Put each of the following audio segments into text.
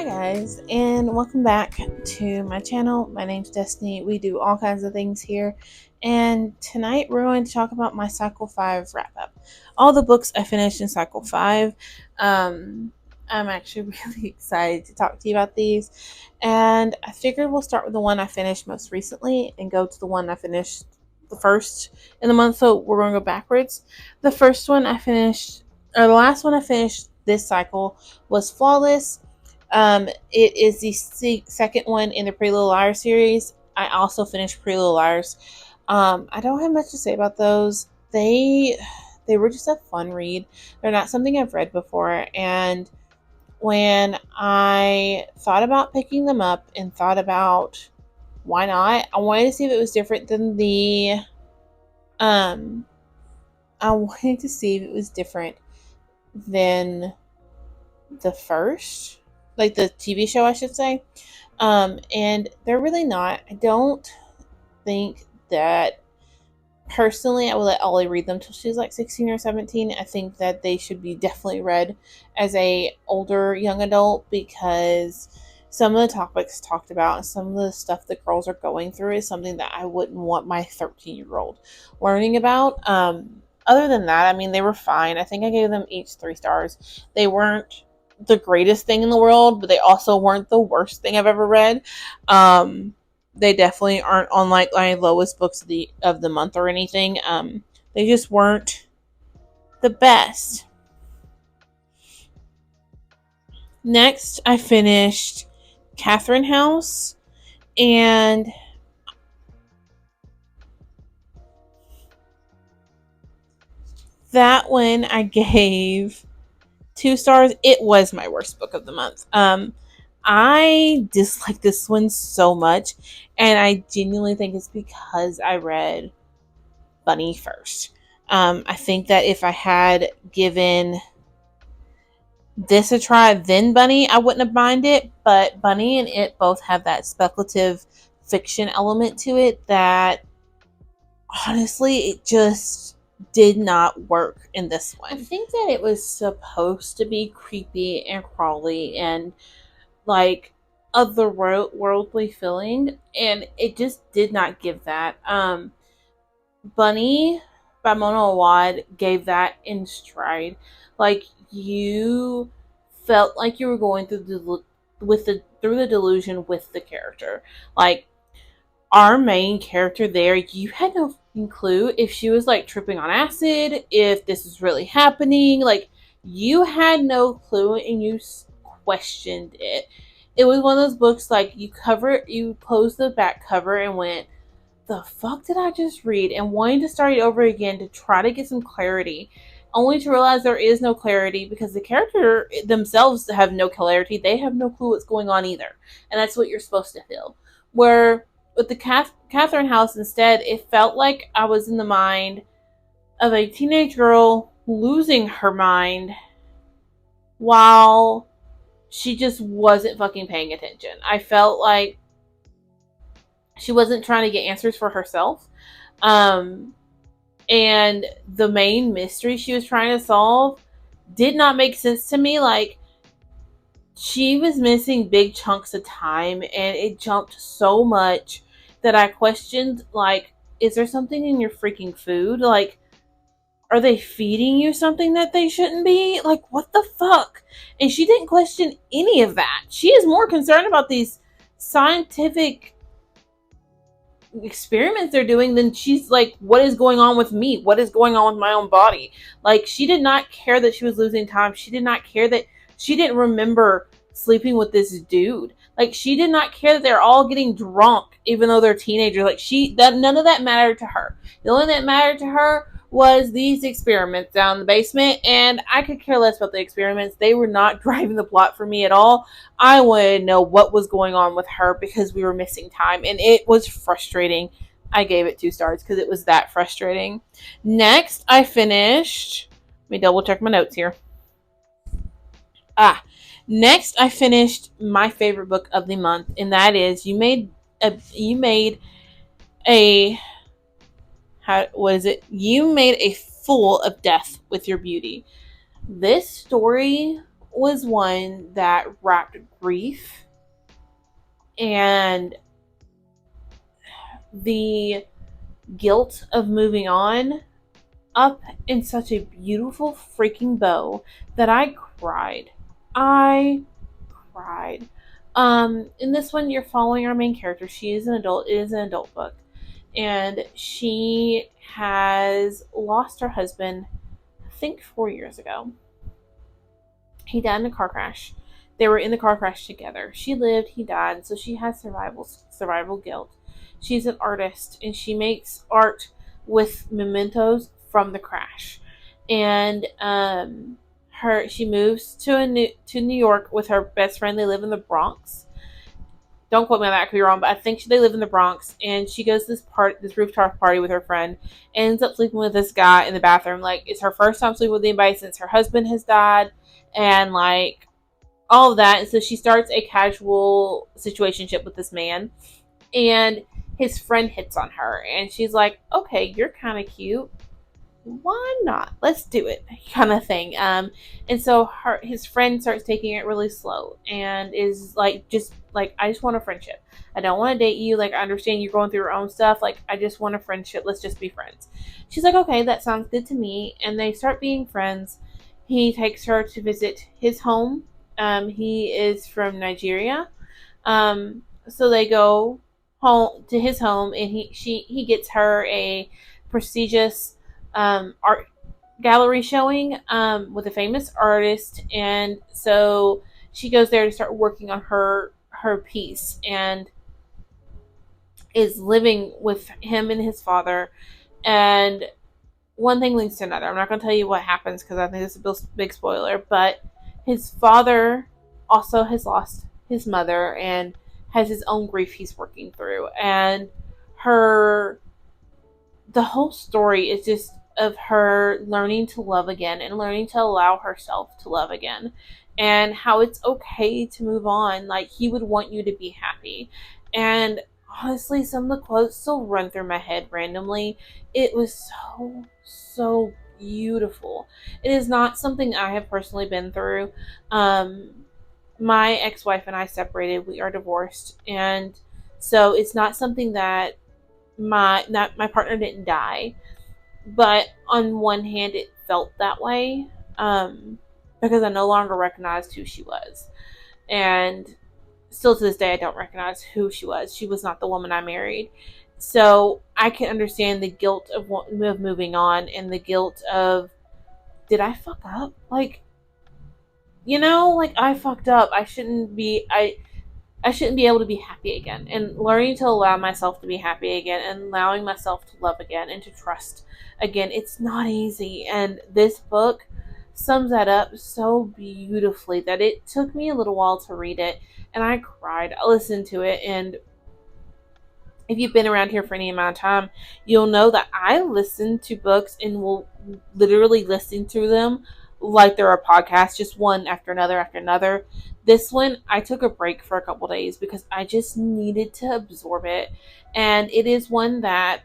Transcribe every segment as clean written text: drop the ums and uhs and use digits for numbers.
Guys, and welcome back to my channel. My name's Destiny. We do all kinds of things here, and tonight we're going to talk about my Cycle 5 wrap up. All the books I finished in Cycle 5. I'm actually really excited to talk to you about these, and I figured we'll start with the one I finished most recently and go to the one I finished the first in the month, so we're going to go backwards. The first one I finished, or the last one I finished this cycle, was Flawless. It is the second one in the Pretty Little Liars series. I also finished Pretty Little Liars. I don't have much to say about those. They were just a fun read. They're not something I've read before, and when I thought about picking them up and thought about why not, I wanted to see if it was different than the I wanted to see if it was different than the first, like the TV show, I should say. And they're really not. I don't think that personally I would let Ollie read them till she's like 16 or 17. I think that they should be definitely read as a older young adult, because some of the topics talked about and some of the stuff the girls are going through is something that I wouldn't want my 13-year-old learning about. Other than that, I mean, they were fine. I think I gave them each 3 stars. They weren't the greatest thing in the world, but they also weren't the worst thing I've ever read. They definitely aren't on like my lowest books of the month or anything. They just weren't the best. Next, I finished Catherine House, and that one I gave 2 stars. It was my worst book of the month. I dislike this one so much, and I genuinely think it's because I read Bunny first. I think that if I had given this a try, then Bunny, I wouldn't have minded it, but Bunny and it both have that speculative fiction element to it that honestly, it just did not work in this one. I think that it was supposed to be creepy and crawly and like otherworldly feeling, and it just did not give that. Bunny by Mona Awad gave that in stride. Like, you felt like you were going through the delusion with the character. Like, our main character there, you had no clue if she was like tripping on acid, if this was really happening. Like, you had no clue, and you questioned it. It was one of those books like you closed the back cover and went, the fuck did I just read? And wanting to start it over again to try to get some clarity, only to realize there is no clarity because the character themselves have no clarity. They have no clue what's going on either. And that's what you're supposed to feel. Where with the Catherine House, instead, it felt like I was in the mind of a teenage girl losing her mind while she just wasn't fucking paying attention. I felt like she wasn't trying to get answers for herself. And the main mystery she was trying to solve did not make sense to me. Like, she was missing big chunks of time, and it jumped so much that I questioned, like, is there something in your freaking food? Like, are they feeding you something that they shouldn't be? Like, what the fuck? And she didn't question any of that. She is more concerned about these scientific experiments they're doing than she's like, what is going on with me? What is going on with my own body? Like, she did not care that she was losing time. She did not care that she didn't remember sleeping with this dude. Like, she did not care that they're all getting drunk even though they're teenagers. Like, none of that mattered to her. The only thing that mattered to her was these experiments down in the basement, and I could care less about the experiments. They were not driving the plot for me at all. I wanted to know what was going on with her because we were missing time, and it was frustrating. I gave it 2 stars because it was that frustrating. Next, I finished. Let me double check my notes here. Next, I finished my favorite book of the month, and that is You Made a You made a fool of death with your beauty. This story was one that wrapped grief and the guilt of moving on up in such a beautiful freaking bow that I cried. I cried. In this one, you're following our main character. She is an adult. It is an adult book. And she has lost her husband, I think 4 years ago. He died in a car crash. They were in the car crash together. She lived, he died, so she has survival guilt. She's an artist and she makes art with mementos from the crash. And she moves to New York with her best friend. They live in the Bronx. Don't quote me on that, I could be wrong, but I think they live in the Bronx. And she goes to this rooftop party with her friend, and ends up sleeping with this guy in the bathroom. Like, it's her first time sleeping with anybody since her husband has died, and like all of that. And so she starts a casual situationship with this man, and his friend hits on her, and she's like, "Okay, you're kind of cute. Why not? Let's do it," kind of thing. And so his friend starts taking it really slow and is like, just like, "I just want a friendship. I don't want to date you. Like, I understand you're going through your own stuff. Like, I just want a friendship. Let's just be friends." She's like, "Okay, that sounds good to me." And they start being friends. He takes her to visit his home. He is from Nigeria. So they go home to his home, and he gets her a prestigious art gallery showing with a famous artist, and so she goes there to start working on her piece, and is living with him and his father. And one thing leads to another. I'm not going to tell you what happens because I think this is a big spoiler, but his father also has lost his mother and has his own grief he's working through. And the whole story is just of her learning to love again and learning to allow herself to love again, and how it's okay to move on. Like, he would want you to be happy. And honestly, some of the quotes still run through my head randomly. It was so beautiful. It is not something I have personally been through. My ex-wife and I separated. We are divorced, and so it's not something that my partner didn't die, but on one hand, it felt that way, because I no longer recognized who she was, and still to this day, I don't recognize who she was. She was not the woman I married. So I can understand the guilt of moving on, and the guilt of, did I fuck up? Like, like, I fucked up. I shouldn't be able to be happy again. And learning to allow myself to be happy again, and allowing myself to love again and to trust again. It's not easy. And this book sums that up so beautifully that it took me a little while to read it, and I cried. I listened to it, and if you've been around here for any amount of time, you'll know that I listen to books and will literally listen to them like they're a podcast, just one after another after another. This one, I took a break for a couple days because I just needed to absorb it. And it is one that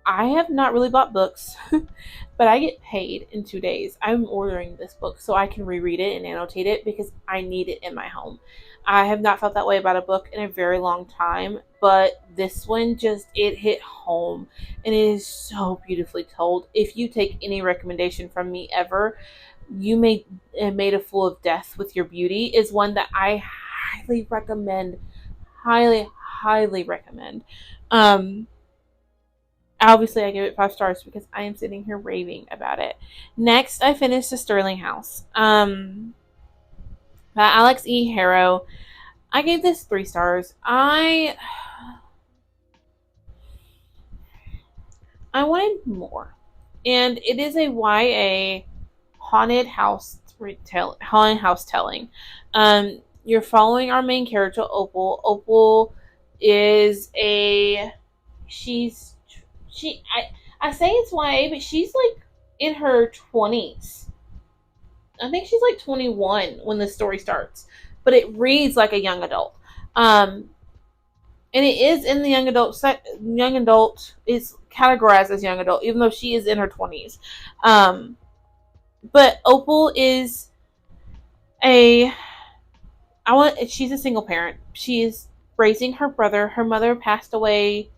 I have not really bought books, but I get paid in 2 days. I'm ordering this book so I can reread it and annotate it because I need it in my home. I have not felt that way about a book in a very long time, but this one it hit home, and it is so beautifully told. If you take any recommendation from me ever, You Made a Fool of Death with Your Beauty is one that I highly recommend. Highly, highly recommend. Obviously, I give it 5 stars because I am sitting here raving about it. Next, I finished The Sterling House by Alex E. Harrow. I gave this 3 stars. I wanted more. And it is a YA haunted house telling. You're following our main character, Opal. Opal is I say it's YA, but she's like in her 20s. I think she's like 21 when the story starts, but it reads like a young adult. And it is in the young adult is categorized as young adult, even though she is in her 20s. But Opal is a she's a single parent. She's raising her brother. Her mother passed away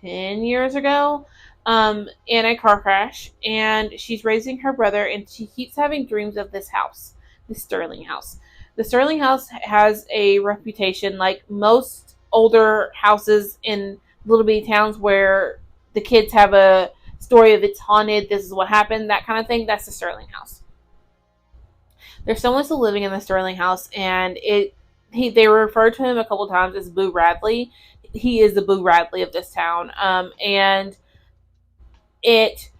10 years ago in a car crash, and she's raising her brother, and she keeps having dreams of this house, the Sterling house. The Sterling house has a reputation like most older houses in little bitty towns where the kids have a story of it's haunted, this is what happened, that kind of thing. That's the Sterling house. There's someone still living in the Sterling house, and they refer to him a couple times as Boo Radley. He is the Boo Radley of this town, and it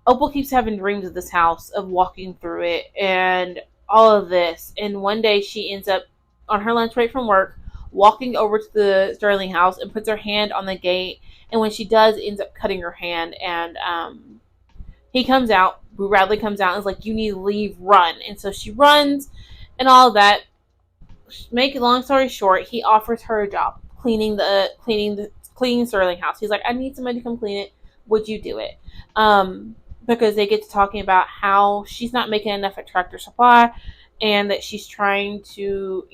Opal keeps having dreams of this house, of walking through it, and all of this. And one day she ends up on her lunch break from work, walking over to the Sterling house and puts her hand on the gate. And when she does, ends up cutting her hand. And he comes out. Boo Radley comes out and is like, "You need to leave, run." And so she runs, and all of that. Make a long story short, he offers her a job cleaning Sterling house. He's like, "I need somebody to come clean it. Would you do it?" Because they get to talking about how she's not making enough at Tractor Supply, and that she's trying to,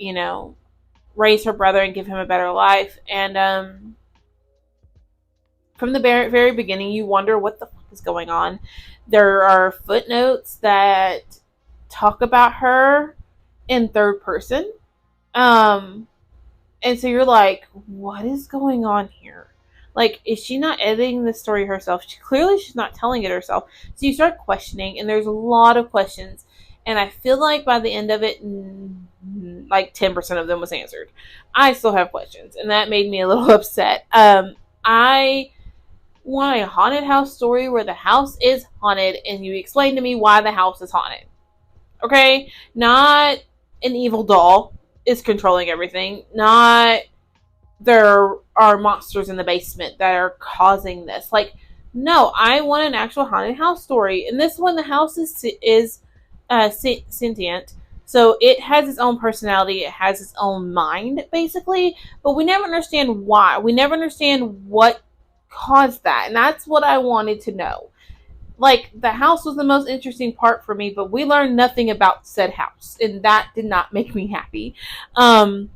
raise her brother and give him a better life. And from the very, very beginning, you wonder what the fuck is going on. There are footnotes that talk about her in third person. Um, and so you're like, what is going on here? Like, is she not editing the story herself? She's not telling it herself. So you start questioning, and there's a lot of questions. And I feel like by the end of it, like 10% of them was answered. I still have questions, and that made me a little upset. I want a haunted house story where the house is haunted, and you explain to me why the house is haunted. Okay? Not an evil doll is controlling everything. Not there are monsters in the basement that are causing this. Like, no, I want an actual haunted house story. And this one, the house is sentient. So it has its own personality. It has its own mind, basically. But we never understand why. We never understand what caused that. And that's what I wanted to know. Like, the house was the most interesting part for me, but we learned nothing about said house. And that did not make me happy. Um,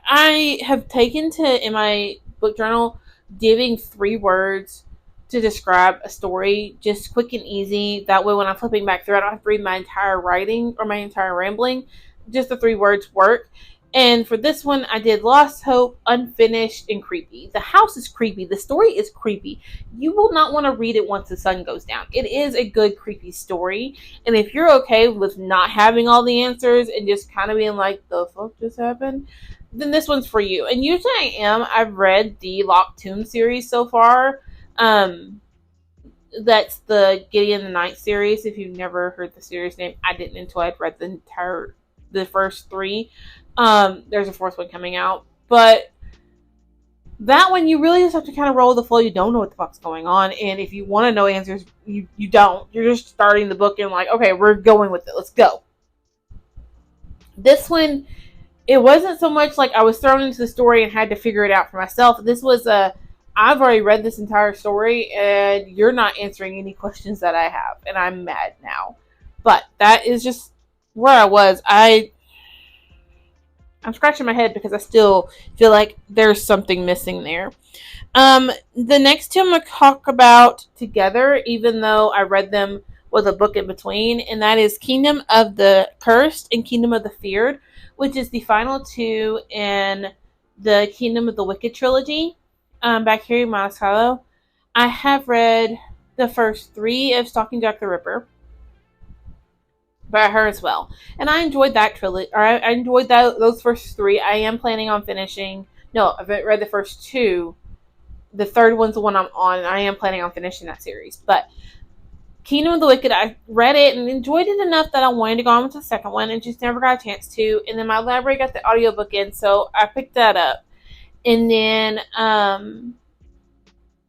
I have taken to, in my book journal, giving 3 words to describe a story, just quick and easy. That way, when I'm flipping back through, I don't have to read my entire writing or my entire rambling. Just the 3 words work. And for this one, I did lost hope, unfinished, and creepy. The house is creepy. The story is creepy. You will not want to read it once the sun goes down. It is a good, creepy story. And if you're okay with not having all the answers and just kind of being like, the fuck just happened? Then this one's for you. And usually I am. I've read the Locked Tomb series so far. Um, that's the Gideon the Night series. If you've never heard the series name, I didn't until I'd read the first 3. There's a 4th one coming out, but that one you really just have to kind of roll with the flow. You don't know what the fuck's going on, and if you want to know answers, you don't. You're just starting the book and like, okay, we're going with it. Let's go. This one, it wasn't so much like I was thrown into the story and had to figure it out for myself. This was I've already read this entire story, and you're not answering any questions that I have, and I'm mad now. But that is just where I was. I'm scratching my head because I still feel like there's something missing there. The next 2 I'm going to talk about together, even though I read them with a book in between, and that is Kingdom of the Cursed and Kingdom of the Feared, which is the final 2 in the Kingdom of the Wicked trilogy by Carrie Monticello. I have read the first 3 of Stalking Jack the Ripper by her as well, and I enjoyed that trilogy. Or I enjoyed those first 3. I am planning on finishing. No, I've read the first 2. The 3rd one's the one I'm on, and I am planning on finishing that series. But Kingdom of the Wicked, I read it and enjoyed it enough that I wanted to go on to the 2nd one, and just never got a chance to. And then my library got the audiobook in, so I picked that up. And then,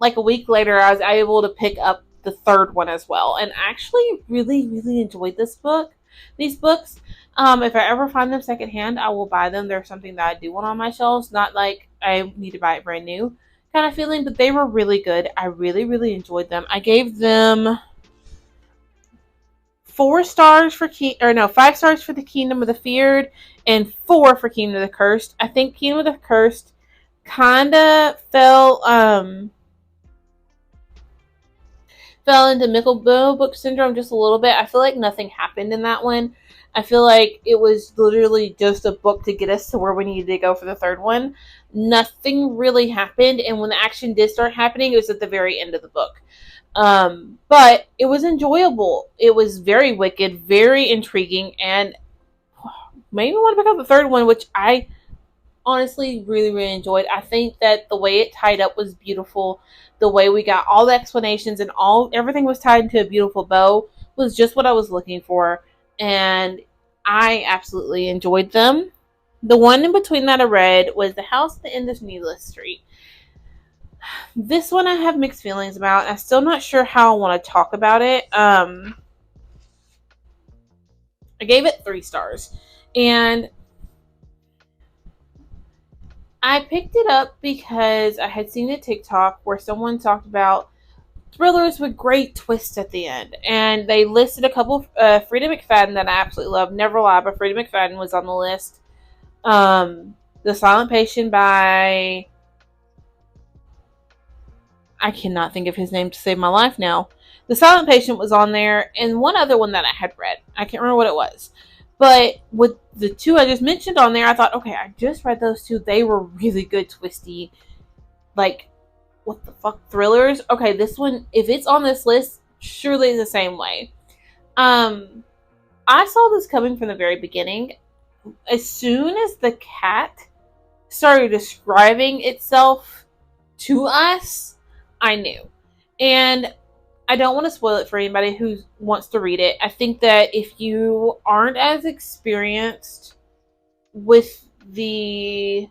like a week later, I was able to pick up the 3rd one as well, and actually really, really enjoyed these books. If I ever find them secondhand, I will buy them. They're something that I do want on my shelves, not like I need to buy it brand new kind of feeling, but they were really good. I really, really enjoyed them. I gave them 4 stars for 5 stars for the Kingdom of the Feared, and 4 for Kingdom of the Cursed. I think Kingdom of the Cursed kinda fell into Mickle Book syndrome just a little bit. I feel like nothing happened in that one. I feel like it was literally just a book to get us to where we needed to go for the third one. Nothing really happened, and when the action did start happening, it was at the very end of the book. But it was enjoyable. It was very wicked, very intriguing, and made me want to pick up the third one, which I honestly really, really enjoyed. I think that the way it tied up was beautiful. The way we got all the explanations and everything was tied into a beautiful bow was just what I was looking for, and I absolutely enjoyed them. The one in between that I read was The House at the End of Needless Street. This one I have mixed feelings about. I'm still not sure how I want to talk about it. I gave it 3 stars, and I picked it up because I had seen a TikTok where someone talked about thrillers with great twists at the end, and they listed a couple. Frida McFadden that I absolutely love. Never lie, but Frida McFadden was on the list. The Silent Patient by, I cannot think of his name to save my life now. The Silent Patient was on there, and one other one that I had read. I can't remember what it was. But with the 2 I just mentioned on there, I thought, okay, I just read those 2. They were really good, twisty, like, what the fuck, thrillers. Okay, this one, if it's on this list, surely it's the same way. I saw this coming from the very beginning. As soon as the cat started describing itself to us, I knew. And I don't want to spoil it for anybody who wants to read it. I think that if you aren't as experienced with the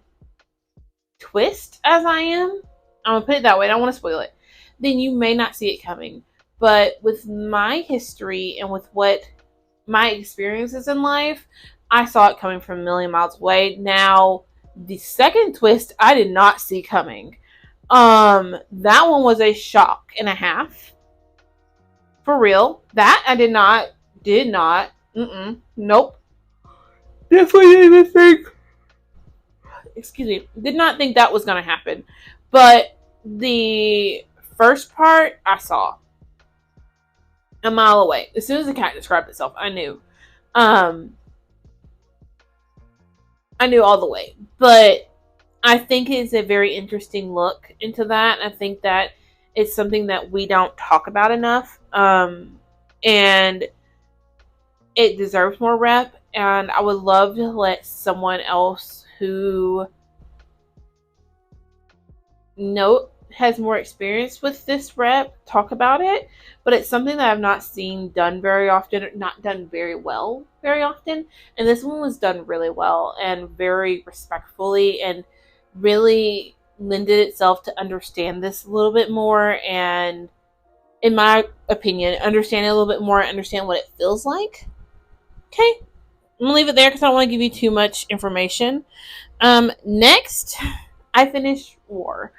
twist as I am, I'm going to put it that way, I don't want to spoil it, then you may not see it coming. But with my history and with what my experiences in life, I saw it coming from a million miles away. Now, the second twist I did not see coming. That one was a shock and a half. For real. That I did not. Nope. Definitely didn't think. Excuse me. Did not think that was going to happen. But the first part I saw a mile away. As soon as the cat described itself, I knew. I knew all the way. But I think it's a very interesting look into that. I think that it's something that we don't talk about enough. And it deserves more rep. And I would love to let someone else who has more experience with this rep talk about it. But it's something that I've not seen done very often, not done very well very often. And this one was done really well and very respectfully, and really lended itself to understand this a little bit more, and in my opinion, understand it a little bit more, understand what it feels like. Okay, I'm gonna leave it there because I don't want to give you too much information. Next, I finished War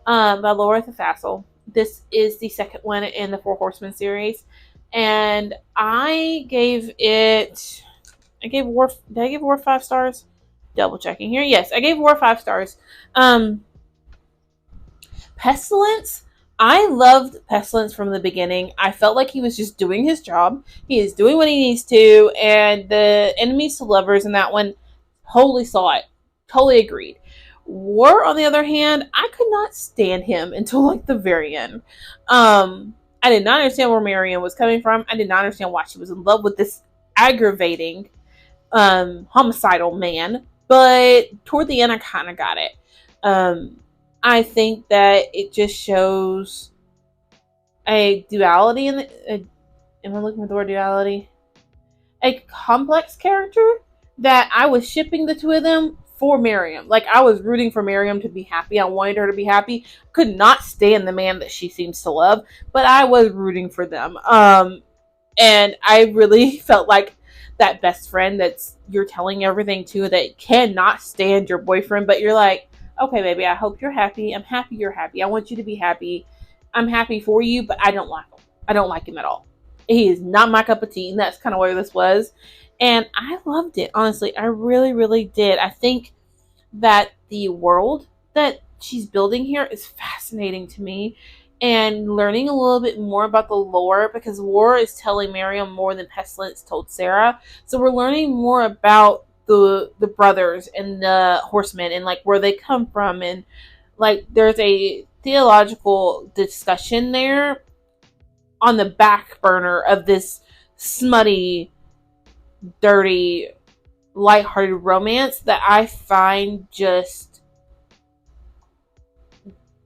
by Laura Thassel. This is the second one in the Four Horsemen series, and I gave War. Did I give War 5 stars? Double checking here. Yes, I gave War 5 stars. Pestilence. I loved Pestilence from the beginning. I felt like he was just doing his job. He is doing what he needs to, and the enemies to lovers in that one, totally saw it. Totally agreed. War, on the other hand, I could not stand him until like the very end. I did not understand where Marion was coming from. I did not understand why she was in love with this aggravating, homicidal man. But toward the end, I kind of got it. I think that it just shows a duality in the. Am I looking for the word duality? A complex character that I was shipping the 2 of them for Miriam. Like, I was rooting for Miriam to be happy. I wanted her to be happy. Could not stand the man that she seems to love, but I was rooting for them. And I really felt like that best friend that's you're telling everything to, that cannot stand your boyfriend, but you're like, okay, baby, I hope you're happy. I'm happy you're happy. I want you to be happy. I'm happy for you, but I don't like him. I don't like him at all. He is not my cup of tea, and that's kind of where this was. And I loved it, honestly. I really, really did. I think that the world that she's building here is fascinating to me. And learning a little bit more about the lore, because War is telling Miriam more than Pestilence told Sarah. So we're learning more about the brothers and the horsemen and like where they come from, and like there's a theological discussion there on the back burner of this smutty, dirty, lighthearted romance that I find just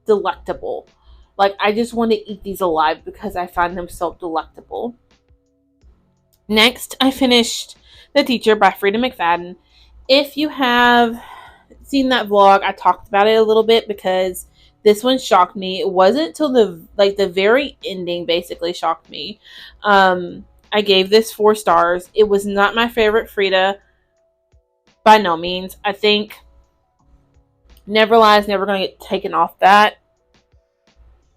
delectable. Like, I just want to eat these alive because I find them so delectable. Next, I finished The Teacher by Frida McFadden. If you have seen that vlog, I talked about it a little bit because this one shocked me. It wasn't till the very ending basically shocked me. I gave this 4 stars. It was not my favorite Frida by no means. I think Neverlie is never going to get taken off that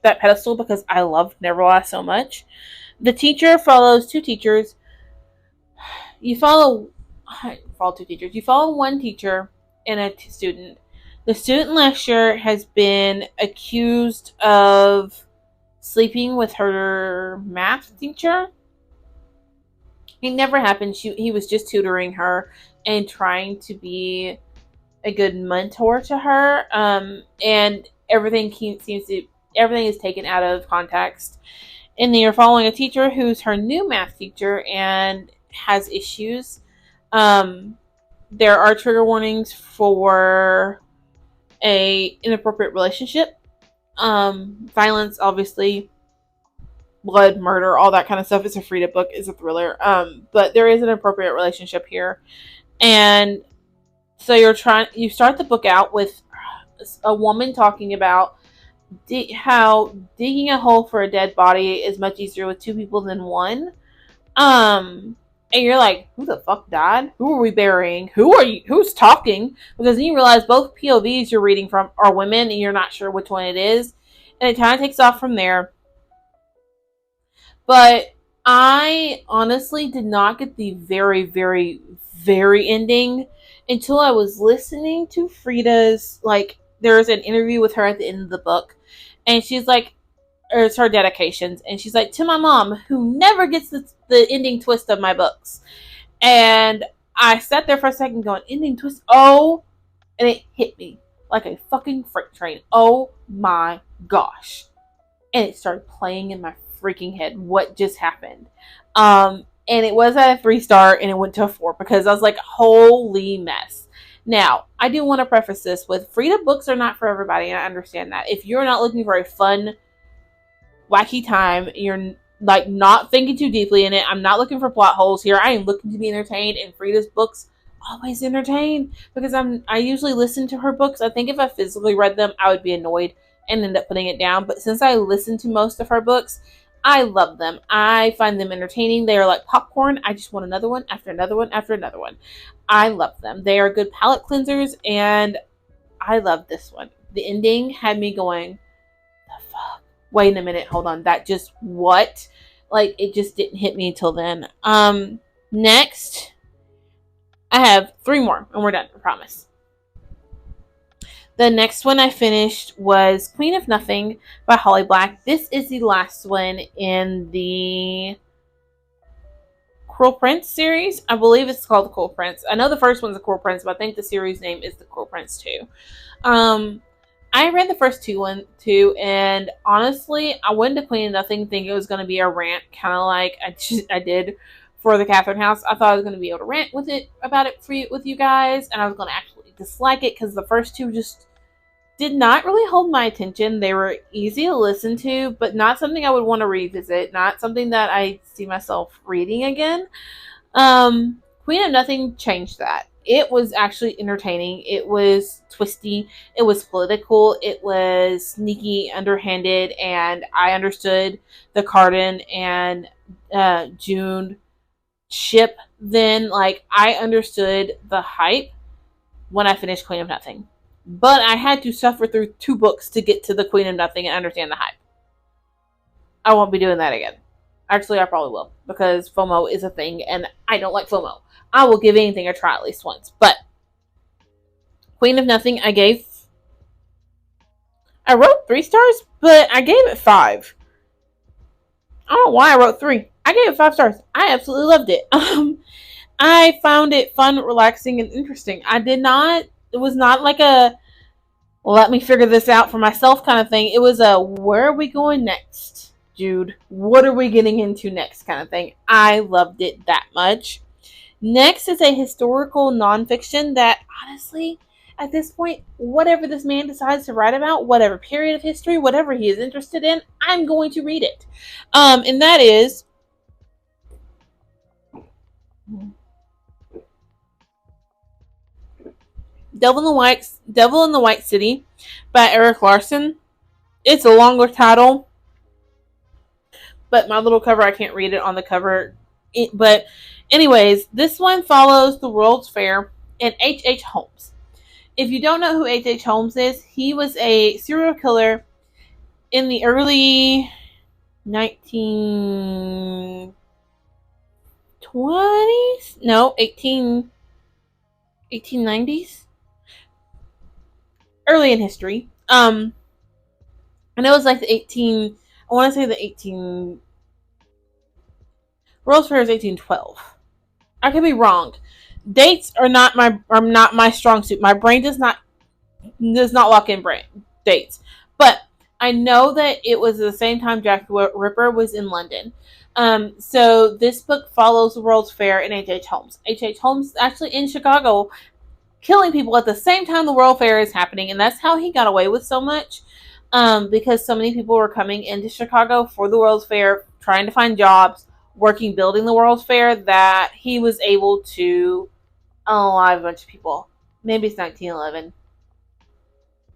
pedestal because I love Neverlie so much. The Teacher follows 2 teachers. You follow 2 teachers. You follow one teacher and a student. The student last year has been accused of sleeping with her math teacher. It never happened. He was just tutoring her and trying to be a good mentor to her. And everything is taken out of context. And then you're following a teacher who's her new math teacher and has issues. There are trigger warnings for a inappropriate relationship, violence, obviously, blood, murder, all that kind of stuff. It's a Frida book, it's a thriller. But there is an appropriate relationship here, and so you start the book out with a woman talking about how digging a hole for a dead body is much easier with 2 people than one. And you're like, who the fuck died? Who are we burying? Who are you? Who's talking? Because then you realize both POVs you're reading from are women, and you're not sure which one it is. And it kind of takes off from there. But I honestly did not get the very, very, very ending until I was listening to Frida's, like, there's an interview with her at the end of the book. And she's like, or it's her dedications, and she's like, to my mom who never gets the ending twist of my books. And I sat there for a second going, ending twist, oh, and it hit me like a fucking freight train. Oh my gosh. And it started playing in my freaking head what just happened. And it was at a 3-star and it went to a 4 because I was like, holy mess. Now, I do want to preface this with Frida books are not for everybody, and I understand that. If you're not looking for a fun, wacky time, you're like not thinking too deeply in it. I'm not looking for plot holes here. I am looking to be entertained, and Frida's books always entertain because I usually listen to her books. I think if I physically read them, I would be annoyed and end up putting it down. But since I listen to most of her books, I love them. I find them entertaining. They are like popcorn. I just want another one after another one after another one. I love them. They are good palate cleansers, and I love this one. The ending had me going, the fuck? Wait a minute, hold on. That just what? Like, it just didn't hit me until then. Next, I have 3 more, and we're done, I promise. The next one I finished was Queen of Nothing by Holly Black. This is the last one in the Cruel Prince series. I believe it's called The Cruel Prince. I know the first one's The Cruel Prince, but I think the series name is The Cruel Prince too. I read the first 2 too, and honestly, I went to Queen of Nothing thinking it was going to be a rant, kind of like I did for the Catherine House. I thought I was going to be able to rant with you guys, and I was going to actually dislike it because the first 2 just did not really hold my attention. They were easy to listen to, but not something I would want to revisit. Not something that I see myself reading again. Queen of Nothing changed that. It was actually entertaining. It was twisty. It was political. It was sneaky, underhanded, and I understood the Cardan and June ship then. Like, I understood the hype when I finished Queen of Nothing. But I had to suffer through 2 books to get to the Queen of Nothing and understand the hype. I won't be doing that again. Actually, I probably will, because FOMO is a thing, and I don't like FOMO. I will give anything a try at least once. But Queen of Nothing, I wrote 3 stars, but I gave it 5. I don't know why I wrote 3. I gave it 5 stars. I absolutely loved it. I found it fun, relaxing, and interesting. It was not like a let me figure this out for myself kind of thing. It was a where are we going next, Jude? What are we getting into next kind of thing. I loved it that much. Next is a historical nonfiction that, honestly, at this point, whatever this man decides to write about, whatever period of history, whatever he is interested in, I'm going to read it. And that is Devil in the White City by Erik Larson. It's a longer title, but my little cover, I can't read it on the cover. But anyways, this one follows the World's Fair and H.H. Holmes. If you don't know who H.H. Holmes is, he was a serial killer in the early 1920s? No, 1890s? Early in history. And it was like the 18, I want to say the 18, World's Fair is 1812. I could be wrong. Dates are not my strong suit. My brain does not lock in dates. But I know that it was the same time Jack the Ripper was in London. So this book follows the World's Fair and H.H. Holmes. H.H. Holmes actually in Chicago killing people at the same time the World Fair is happening, and that's how he got away with so much. Because so many people were coming into Chicago for the World's Fair, trying to find jobs, working, building the World's Fair, that he was able to unalive a bunch of people. Maybe it's 1911.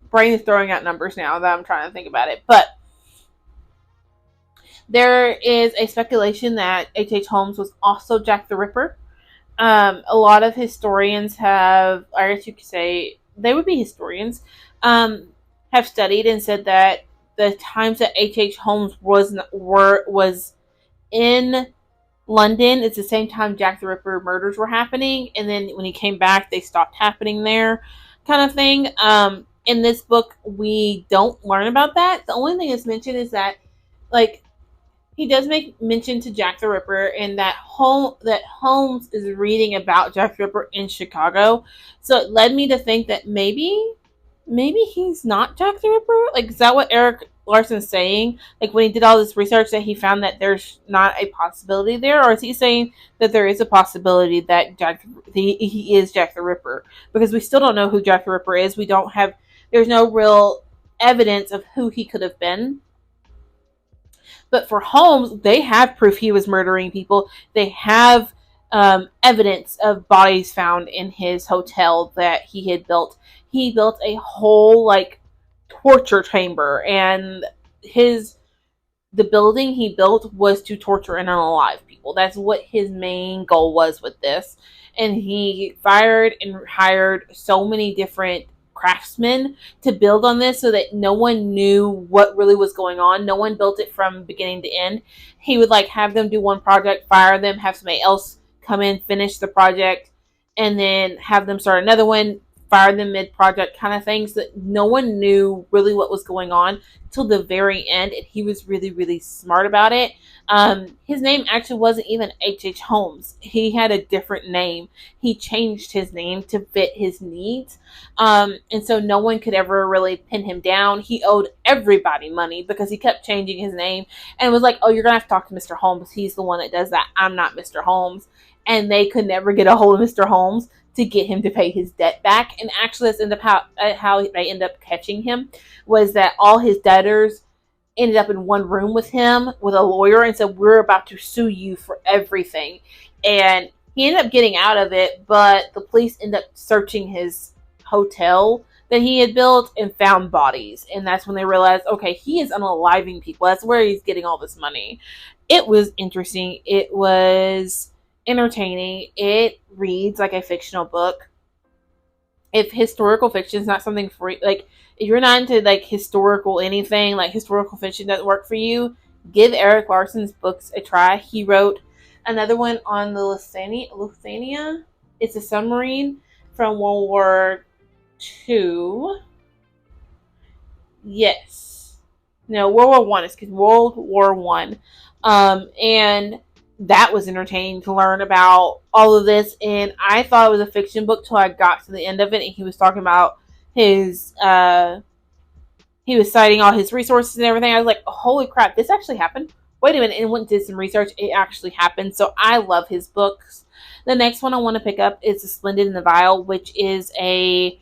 Brain is throwing out numbers now that I'm trying to think about it. But there is a speculation that H.H. Holmes was also Jack the Ripper. A lot of historians have, I guess you could say, they would be historians, have studied and said that the times that H.H. Holmes was in London, it's the same time Jack the Ripper murders were happening, and then when he came back, they stopped happening there, kind of thing. In this book, we don't learn about that. The only thing that's mentioned is that, like, he does make mention to Jack the Ripper, and that Holmes is reading about Jack the Ripper in Chicago. So it led me to think that maybe he's not Jack the Ripper. Like, is that what Erik Larson's saying? Like, when he did all this research, that he found that there's not a possibility there, or is he saying that there is a possibility that he is Jack the Ripper? Because we still don't know who Jack the Ripper is. There's no real evidence of who he could have been. But for Holmes, they have proof he was murdering people. They have evidence of bodies found in his hotel that he had built. He built a whole, like, torture chamber, and the building he built was to torture and unalive people. That's what his main goal was with this. And he fired and hired so many different craftsmen to build on this so that no one knew what really was going on. No one built it from beginning to end. He would, like, have them do one project, fire them, have somebody else come in, finish the project, and then have them start another one, fire them mid-project, kind of thing, so that no one knew really what was going on till the very end. And he was really, really smart about it. His name actually wasn't even H.H. Holmes. He had a different name. He changed his name to fit his needs. And so no one could ever really pin him down. He owed everybody money because he kept changing his name and was like, oh, you're going to have to talk to Mr. Holmes. He's the one that does that. I'm not Mr. Holmes. And they could never get a hold of Mr. Holmes to get him to pay his debt back. And actually, that's how they end up catching him, was that all his debtors ended up in one room with him, with a lawyer, and said, we're about to sue you for everything. And he ended up getting out of it, but the police ended up searching his hotel that he had built and found bodies. And that's when they realized, okay, he is unaliving people. That's where he's getting all this money. It was interesting. It was entertaining. It reads like a fictional book. If historical fiction is not something for, like, if you're not into, like, historical anything, like historical fiction doesn't work for you, Give Eric Larson's books a try. He wrote another one on the Lusitania. It's a submarine from World War II. Yes. No, World War One. Excuse me, World War One. And that was entertaining to learn about all of this. And I thought it was a fiction book till I got to the end of it, and he was talking about his. He was citing all his resources and everything. I was like, holy crap, this actually happened. Wait a minute, and went and did some research. It actually happened. So I love his books. The next one I want to pick up is The Splendid and the Vile, which is a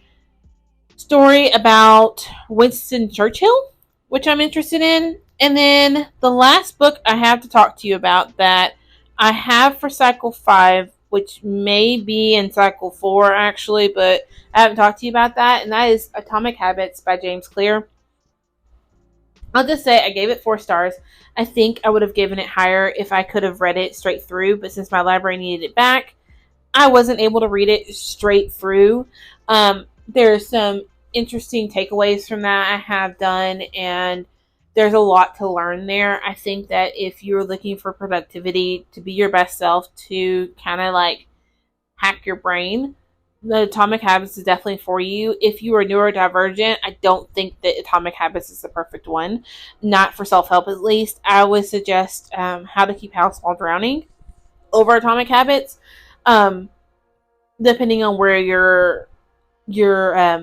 story about Winston Churchill, which I'm interested in. And then the last book I have to talk to you about that I have for Cycle 5, which may be in Cycle 4 actually, but I haven't talked to you about that, and that is Atomic Habits by James Clear. I'll just say I gave it 4 stars. I think I would have given it higher if I could have read it straight through, but since my library needed it back, I wasn't able to read it straight through. There's some interesting takeaways from that I have done, and there's a lot to learn there. I think that if you're looking for productivity, to be your best self, to kind of like hack your brain, the Atomic Habits is definitely for you. If you are neurodivergent, I don't think that Atomic Habits is the perfect one. Not for self-help, at least. I would suggest How to Keep House While Drowning over Atomic Habits. Depending on where your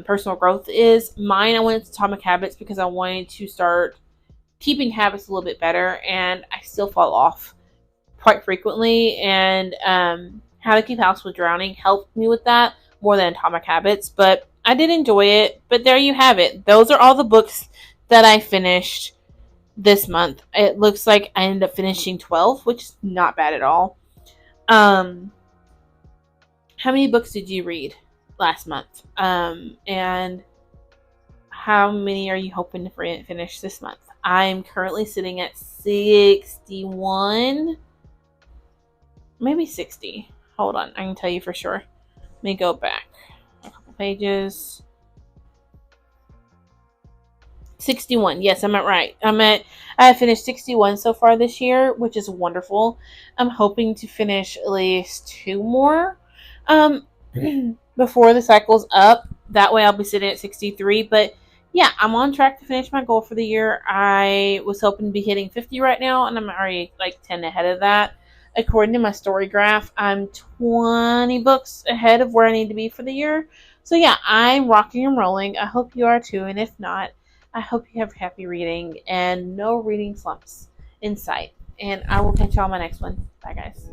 personal growth is. Mine, I went to Atomic Habits because I wanted to start keeping habits a little bit better, and I still fall off quite frequently, and How to Keep House with Drowning helped me with that more than Atomic Habits, but I did enjoy it. But there you have it. Those are all the books that I finished this month. It looks like I ended up finishing 12, which is not bad at all. How many books did you read last month? And how many are you hoping to finish this month? I'm currently sitting at 61, maybe 60. Hold on, I can tell you for sure. Let me go back a couple pages. 61. Yes, I'm at right. I have finished 61 so far this year, which is wonderful. I'm hoping to finish at least 2 more before the cycle's up. That way I'll be sitting at 63. But yeah, I'm on track to finish my goal for the year. I was hoping to be hitting 50 right now, and I'm already like 10 ahead of that. According to my story graph, I'm 20 books ahead of where I need to be for the year. So yeah, I'm rocking and rolling. I hope you are too, and if not, I hope you have happy reading and no reading slumps in sight. And I will catch y'all on my next one. Bye, guys.